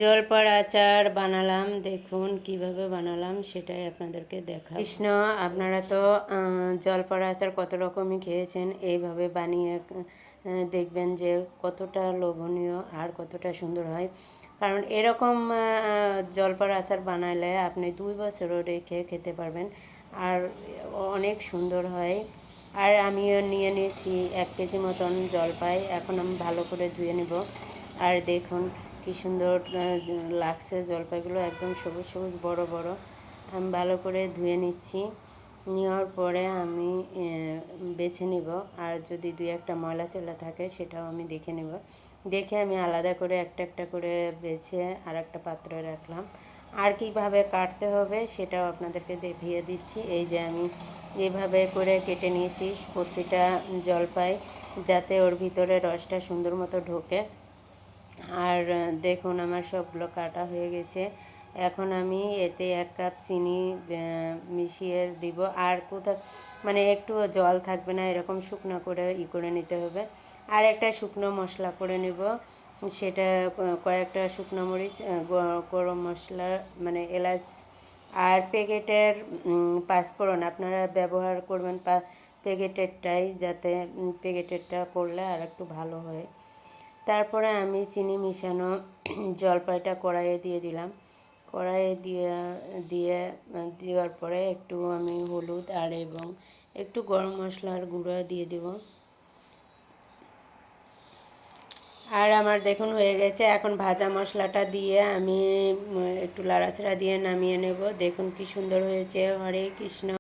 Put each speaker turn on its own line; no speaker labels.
জলপার আচার বানালাম, দেখুন কিভাবে বানালাম সেটাই আপনাদেরকে দেখা। কৃষ্ণ, আপনারা তো জলপার আচার কত রকমই খেয়েছেন, এইভাবে বানিয়ে দেখবেন যে কতটা লোভনীয় আর কতটা সুন্দর হয়। কারণ এরকম জলপার আচার বানালে আপনি 2 বছরও রেখে খেতে পারবেন, আর অনেক সুন্দর হয়। আর আমিও নিয়ে নিয়েছি 1 কেজি মতন জলপাই। এখন আমি ভালো করে ধুয়ে নেব। আর দেখুন কি সুন্দর লাগছে, জলপাইগুলো একদম সবুজ সবুজ বড় বড়। আমি ভালো করে ধুয়ে নিচ্ছি। নেওয়ার পরে আমি বেছে নিব, আর যদি 2-1টা ময়লা চলা থাকে সেটাও আমি দেখে নেব। দেখে আমি আলাদা করে একটা একটা করে বেছে আর একটা পাত্রে রাখলাম। আর কীভাবে কাটতে হবে সেটাও আপনাদেরকে দেখিয়ে দিচ্ছি। এই যে আমি এইভাবে করে কেটে নিয়েছি প্রতিটা জলপাই, যাতে ওর ভিতরে রসটা সুন্দর মতো ঢোকে। আর দেখুন আমার সবগুলো কাটা হয়ে গেছে। এখন আমি এতে 1 কাপ চিনি মিশিয়ে দিব। আর কোথাও মানে একটুও জল থাকবে না, এরকম শুকনো করে করে নিতে হবে। আর একটা শুকনো মশলা করে নেব, সেটা কয়েকটা শুকনো মরিচ, গরম মশলা মানে এলাচ, আর প্যাকেটের পাঁচফোড়ন আপনারা ব্যবহার করবেন প্যাকেটেরটাই, যাতে প্যাকেটেরটা করলে আর একটু ভালো হয়। তারপরে আমি চিনি মিশানো জলপাইটা কড়াইয়ে দিয়ে দিলাম। কড়াইয়ে দেওয়ার পরে একটু আমি হলুদ আর এবং একটু গরম মশলার গুঁড়ো দিয়ে দেব। আর আমার দেখুন হয়ে গেছে। এখন ভাজা মশলাটা দিয়ে আমি একটু লাড়াচাড়া দিয়ে নামিয়ে নেব। দেখুন কি সুন্দর হয়েছে। হরে কৃষ্ণ।